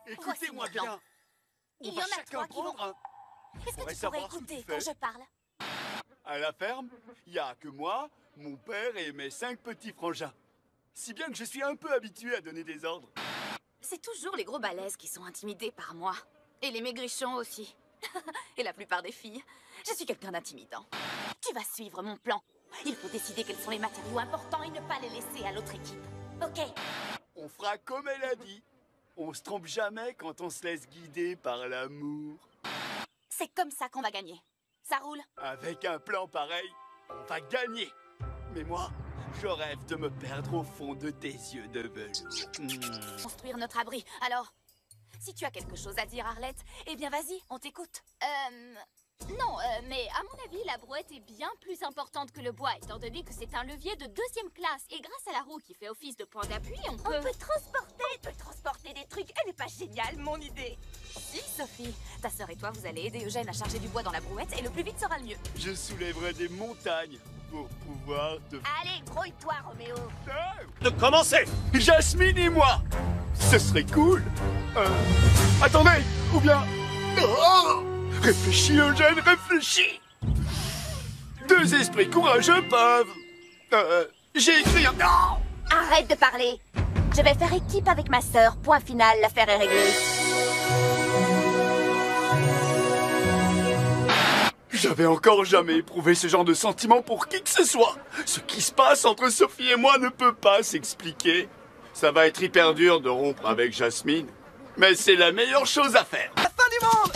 Écoutez-moi bien. Il y en a trois qui vont... Est-ce que tu pourrais écouter quand je parle? À la ferme, il n'y a que moi, mon père et mes 5 petits frangins. Si bien que je suis un peu habitué à donner des ordres. C'est toujours les gros balèzes qui sont intimidés par moi. Et les maigrichons aussi. Et la plupart des filles. Je suis quelqu'un d'intimidant. Tu vas suivre mon plan. Il faut décider quels sont les matériaux importants et ne pas les laisser à l'autre équipe. Ok? On fera comme elle a dit. On se trompe jamais quand on se laisse guider par l'amour. C'est comme ça qu'on va gagner. Ça roule? Avec un plan pareil, on va gagner. Mais moi, je rêve de me perdre au fond de tes yeux de velours. Construire notre abri. Alors, si tu as quelque chose à dire, Arlette, eh bien vas-y, on t'écoute. Non, mais à mon avis, la brouette est bien plus importante que le bois, étant donné que c'est un levier de 2e classe. Et grâce à la roue qui fait office de point d'appui, on peut transporter des trucs. Elle n'est pas géniale, mon idée. Si, Sophie. Ta sœur et toi, vous allez aider Eugène à charger du bois dans la brouette et le plus vite sera le mieux. Je soulèverai des montagnes pour pouvoir te... Allez, grouille-toi, Roméo. De commencer. Jasmine et moi. Ce serait cool. Attendez, ou bien... Oh, réfléchis, Eugène, réfléchis. 2 esprits courageux peuvent... j'ai écrit un... Non. Arrête de parler. Je vais faire équipe avec ma sœur. Point final, l'affaire est réglée. J'avais encore jamais éprouvé ce genre de sentiment pour qui que ce soit. Ce qui se passe entre Sophie et moi ne peut pas s'expliquer. Ça va être hyper dur de rompre avec Jasmine. Mais c'est la meilleure chose à faire. La fin du monde!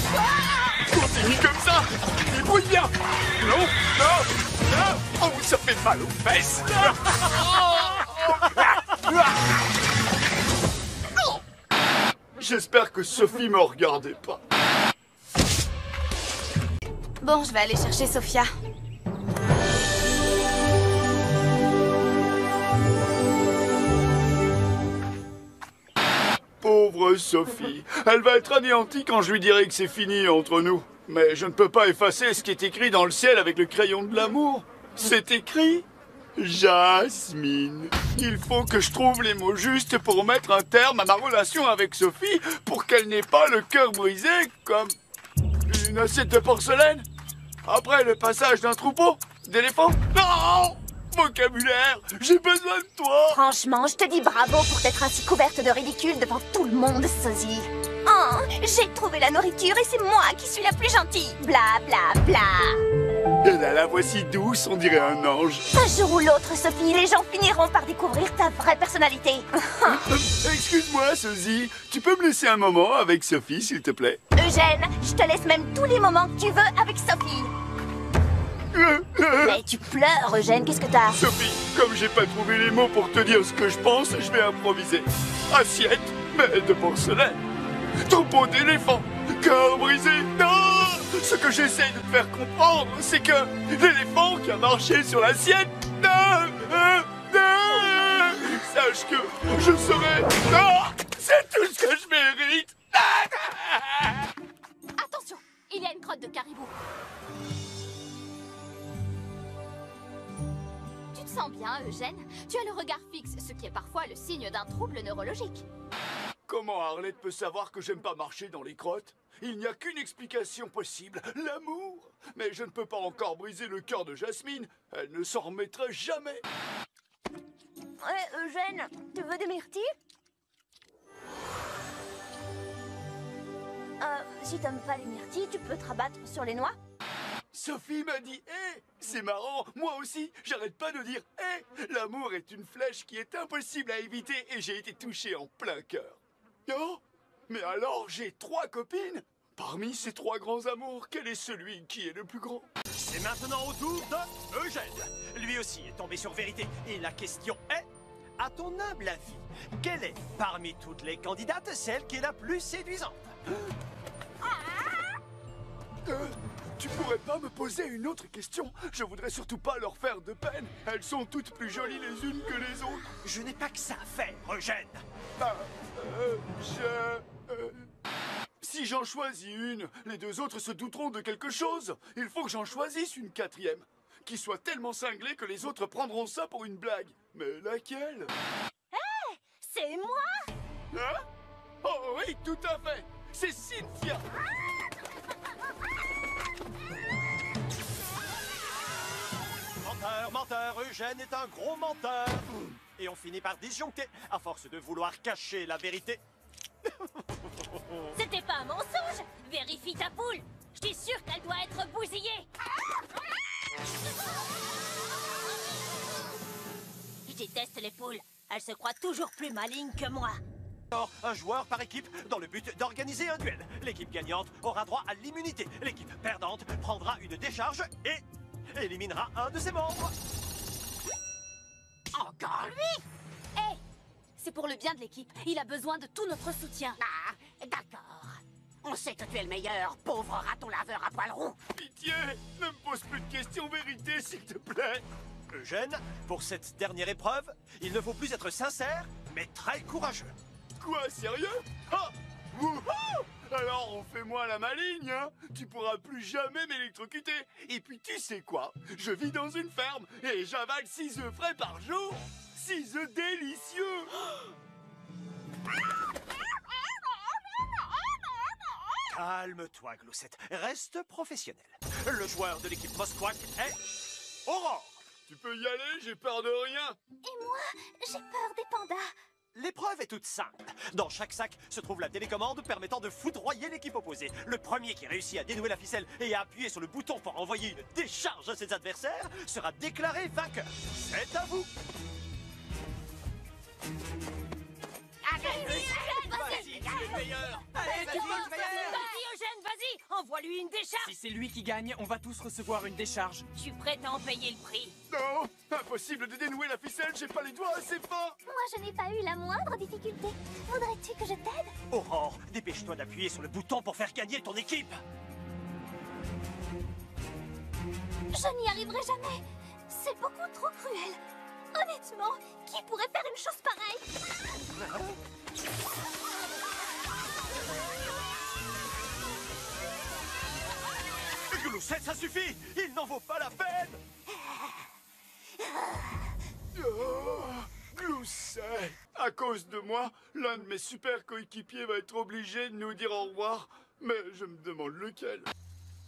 Continue comme ça. Débrouille bien. Non, non, non. Oh, ça fait mal aux fesses. J'espère que Sophie me regardait pas. Bon, je vais aller chercher Sophia. Pauvre Sophie. Elle va être anéantie quand je lui dirai que c'est fini entre nous. Mais je ne peux pas effacer ce qui est écrit dans le ciel avec le crayon de l'amour. C'est écrit Jasmine. Il faut que je trouve les mots justes pour mettre un terme à ma relation avec Sophie pour qu'elle n'ait pas le cœur brisé comme une assiette de porcelaine. Après le passage d'un troupeau d'éléphants. Non! Vocabulaire, j'ai besoin de toi. Franchement, je te dis bravo pour t'être ainsi couverte de ridicule devant tout le monde, sosie. Oh, j'ai trouvé la nourriture et c'est moi qui suis la plus gentille. Bla bla bla. Elle a la voix si douce, on dirait un ange. Un jour ou l'autre, Sophie, les gens finiront par découvrir ta vraie personnalité. Excuse-moi, Sosie, tu peux me laisser un moment avec Sophie, s'il te plaît? Eugène, je te laisse même tous les moments que tu veux avec Sophie. Mais tu pleures, Eugène, qu'est-ce que t'as? Sophie, comme j'ai pas trouvé les mots pour te dire ce que je pense, je vais improviser. Assiette, mais de porcelaine. Troupeau d'éléphants, cœur brisé. Non! Ce que j'essaye de te faire comprendre, c'est que l'éléphant qui a marché sur l'assiette... sache que je serai... c'est tout ce que je mérite. Attention, il y a une crotte de caribou. Tu te sens bien, Eugène? Tu as le regard fixe, ce qui est parfois le signe d'un trouble neurologique. Comment Arlette peut savoir que j'aime pas marcher dans les crottes? Il n'y a qu'une explication possible, l'amour. Mais je ne peux pas encore briser le cœur de Jasmine. Elle ne s'en remettra jamais. Ouais, Eugène, tu veux des myrtilles? Si t'aimes pas les myrtilles, tu peux te rabattre sur les noix. Sophie m'a dit « hé !» C'est marrant, moi aussi, j'arrête pas de dire « hé !» L'amour est une flèche qui est impossible à éviter et j'ai été touché en plein cœur. Oh, mais alors j'ai 3 copines. Parmi ces 3 grands amours, quel est celui qui est le plus grand? C'est maintenant au tour de Eugène. Lui aussi est tombé sur vérité. Et la question est, à ton humble avis, quelle est, parmi toutes les candidates, celle qui est la plus séduisante? Tu pourrais pas me poser une autre question? Je voudrais surtout pas leur faire de peine. Elles sont toutes plus jolies les unes que les autres. Je n'ai pas que ça à faire, Eugène. Si j'en choisis une, les 2 autres se douteront de quelque chose. Il faut que j'en choisisse une 4e, qui soit tellement cinglée que les autres prendront ça pour une blague. Mais laquelle? C'est moi? Hein? Oh oui, tout à fait. C'est Cynthia. Menteur, menteur, Eugène est un gros menteur. Et on finit par disjoncter, à force de vouloir cacher la vérité. C'était pas un mensonge. Vérifie ta poule. Je suis sûre qu'elle doit être bousillée. Je déteste les poules. Elles se croient toujours plus malignes que moi. Alors, un joueur par équipe dans le but d'organiser un duel. L'équipe gagnante aura droit à l'immunité. L'équipe perdante prendra une décharge et éliminera un de ses membres. Encore lui? Hé, c'est pour le bien de l'équipe. Il a besoin de tout notre soutien. Ah, d'accord. On sait que tu es le meilleur, pauvre raton laveur à poil roux. Pitié, ne me pose plus de questions vérité, s'il te plaît. Eugène, pour cette dernière épreuve, il ne faut plus être sincère, mais très courageux. Quoi, sérieux? Ah! Wouhou! Alors on fait moi la maligne, hein? Tu pourras plus jamais m'électrocuter. Et puis tu sais quoi? Je vis dans une ferme et j'avale 6 œufs frais par jour. 6 œufs délicieux. Calme-toi, Gloussette. Reste professionnel. Le joueur de l'équipe Mosquack est Aurore. Tu peux y aller, j'ai peur de rien. Et moi, j'ai peur des pandas. L'épreuve est toute simple. Dans chaque sac se trouve la télécommande permettant de foudroyer l'équipe opposée. Le premier qui réussit à dénouer la ficelle et à appuyer sur le bouton pour envoyer une décharge à ses adversaires sera déclaré vainqueur. C'est à vous. Vas-y, le meilleur. Vas-y, Eugène, vas-y. Envoie-lui une décharge. Si c'est lui qui gagne, on va tous recevoir une décharge. Je suis prête à en payer le prix. Non, impossible de dénouer la ficelle, j'ai pas les doigts assez fins. Moi, je n'ai pas eu la moindre difficulté. Voudrais-tu que je t'aide? Aurore, dépêche-toi d'appuyer sur le bouton pour faire gagner ton équipe. Je n'y arriverai jamais. C'est beaucoup trop cruel. Honnêtement, qui pourrait faire une chose pareille? Gloussette, ça suffit. Il n'en vaut pas la peine. Oh, Gloussette. À cause de moi, l'un de mes super coéquipiers va être obligé de nous dire au revoir. Mais je me demande lequel.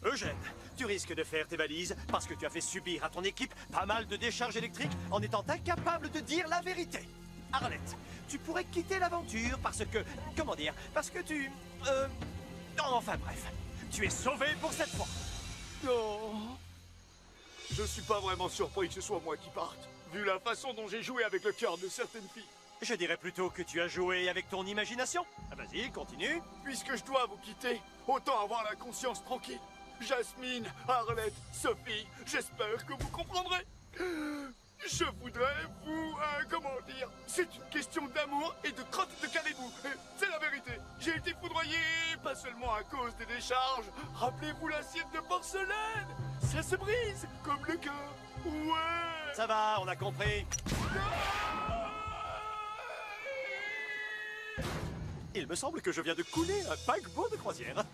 Eugène, tu risques de faire tes valises parce que tu as fait subir à ton équipe pas mal de décharges électriques en étant incapable de dire la vérité. Arlette, tu pourrais quitter l'aventure parce que... Comment dire? Parce que tu... Enfin bref, tu es sauvé pour cette fois. Oh. Je suis pas vraiment surpris que ce soit moi qui parte, vu la façon dont j'ai joué avec le cœur de certaines filles. Je dirais plutôt que tu as joué avec ton imagination. Ah, vas-y, continue. Puisque je dois vous quitter, autant avoir la conscience tranquille. Jasmine, Arlette, Sophie, j'espère que vous comprendrez. Je voudrais vous... comment dire? C'est une question d'amour et de crotte de caribou. C'est la vérité. J'ai été foudroyé, pas seulement à cause des décharges. Rappelez-vous l'assiette de porcelaine. Ça se brise, comme le cœur. Ouais. Ça va, on a compris. Il me semble que je viens de couler un paquebot de croisière.